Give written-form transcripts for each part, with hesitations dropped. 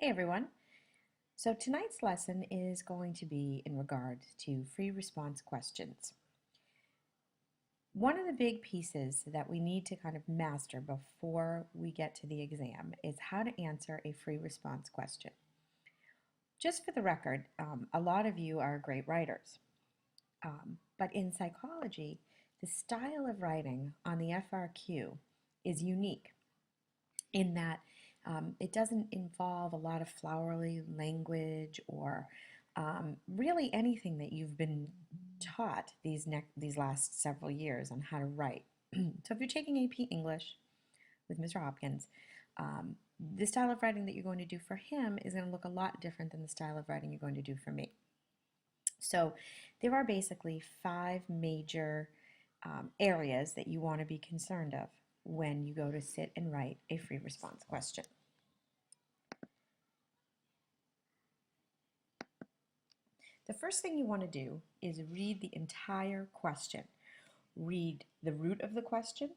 Hey everyone. So tonight's lesson is going to be in regards to free response questions. One of the big pieces that we need to kind of master before we get to the exam is how to answer a free response question. Just for the record, a lot of you are great writers, but in psychology, the style of writing on the FRQ is unique in that it doesn't involve a lot of flowery language or really anything that you've been taught these last several years on how to write. So if you're taking AP English with Mr. Hopkins, the style of writing that you're going to do for him is going to look a lot different than the style of writing you're going to do for me. So there are basically 5 major areas that you want to be concerned of when you go to sit and write a free response question. The first thing you want to do is read the entire question. Read the root of the question,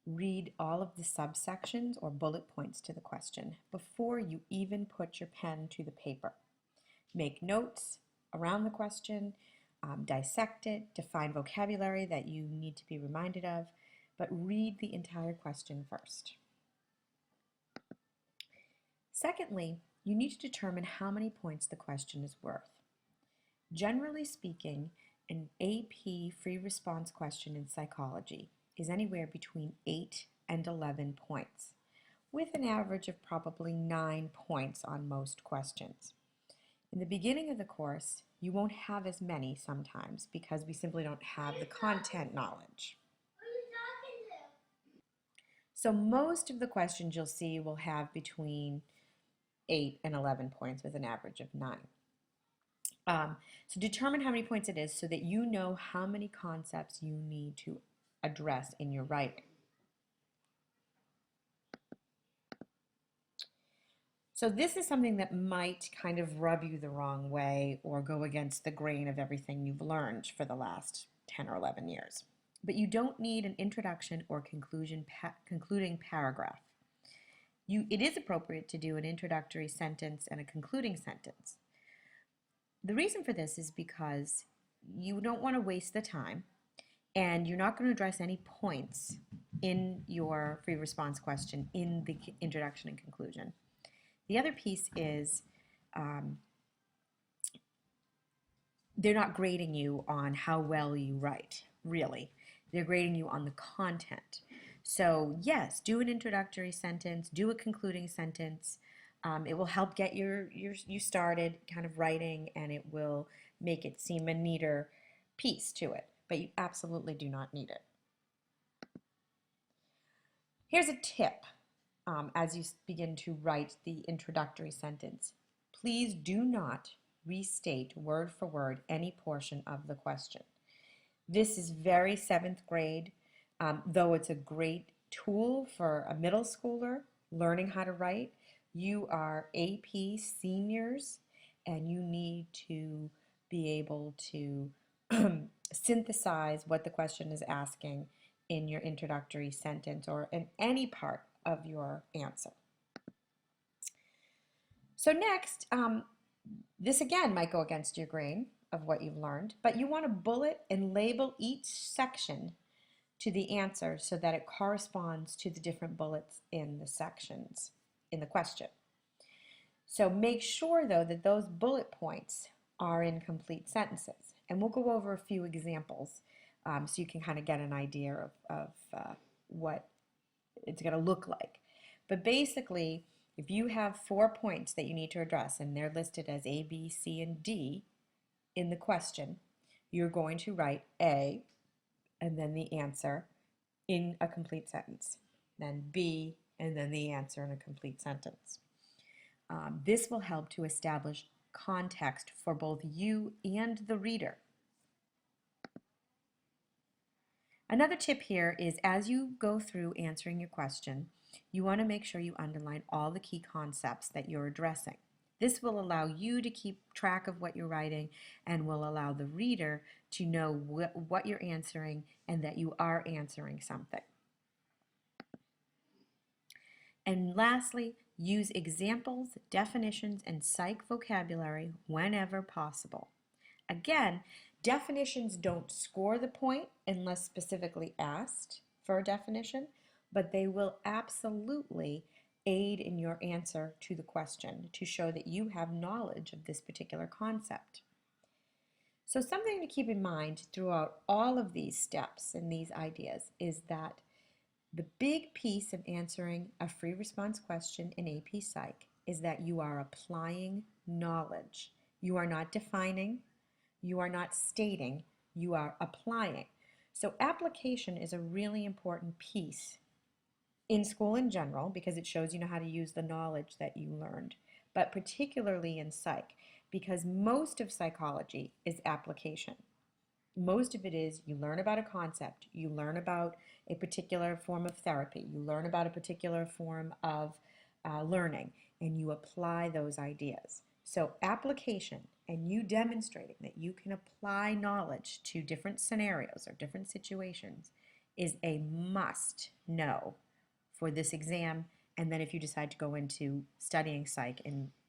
read all of the subsections or bullet points to the question before you even put your pen to the paper. Make notes around the question, dissect it, define vocabulary that you need to be reminded of, but read the entire question first. Secondly, you need to determine how many points the question is worth. Generally speaking, an AP free response question in psychology is anywhere between 8 and 11 points, with an average of probably 9 points on most questions. In the beginning of the course, you won't have as many sometimes because we simply don't have the content knowledge. So most of the questions you'll see will have between 8 and 11 points with an average of 9. So determine how many points it is so that you know how many concepts you need to address in your writing. So this is something that might kind of rub you the wrong way or go against the grain of everything you've learned for the last 10 or 11 years. But you don't need an introduction or concluding paragraph. It is appropriate to do an introductory sentence and a concluding sentence. The reason for this is because you don't want to waste the time and you're not going to address any points in your free response question in the introduction and conclusion. The other piece is they're not grading you on how well you write, really. They're grading you on the content. So yes, do an introductory sentence, do a concluding sentence. It will help get you started kind of writing, and it will make it seem a neater piece to it, but you absolutely do not need it. Here's a tip as you begin to write the introductory sentence. Please do not restate word for word any portion of the question. This is very 7th grade, though it's a great tool for a middle schooler learning how to write. You are AP seniors and you need to be able to synthesize what the question is asking in your introductory sentence or in any part of your answer. So next, this again might go against your grain of what you've learned, but you want to bullet and label each section to the answer so that it corresponds to the different bullets in the sections in the question. So make sure though that those bullet points are in complete sentences, and we'll go over a few examples so you can kind of get an idea of what it's going to look like. But basically, if you have 4 points that you need to address and they're listed as A, B, C, and D in the question, you're going to write A and then the answer in a complete sentence, then B and then the answer in a complete sentence. This will help to establish context for both you and the reader. Another tip here is as you go through answering your question, you want to make sure you underline all the key concepts that you're addressing. This will allow you to keep track of what you're writing and will allow the reader to know what you're answering and that you are answering something. And lastly, Use examples, definitions, and psych vocabulary whenever possible. Again, definitions don't score the point unless specifically asked for a definition, but they will absolutely aid in your answer to the question to show that you have knowledge of this particular concept. So something to keep in mind throughout all of these steps and these ideas is that the big piece of answering a free response question in AP Psych is that you are applying knowledge. You are not defining, you are not stating, you are applying. So application is a really important piece in school in general because it shows you know how to use the knowledge that you learned, but particularly in psych because most of psychology is application. Most of it is you learn about a concept, you learn about a particular form of therapy, you learn about a particular form of learning, and you apply those ideas. So application and you demonstrating that you can apply knowledge to different scenarios or different situations is a must know for this exam and then if you decide to go into studying psych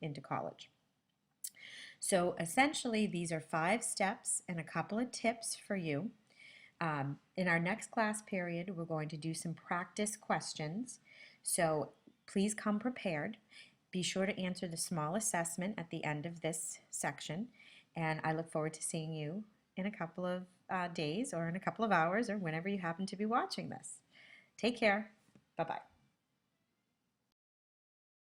into college. So essentially, these are 5 steps and a couple of tips for you. In our next class period, we're going to do some practice questions. So please come prepared. Be sure to answer the small assessment at the end of this section. And I look forward to seeing you in a couple of days or in a couple of hours or whenever you happen to be watching this. Take care. Bye-bye.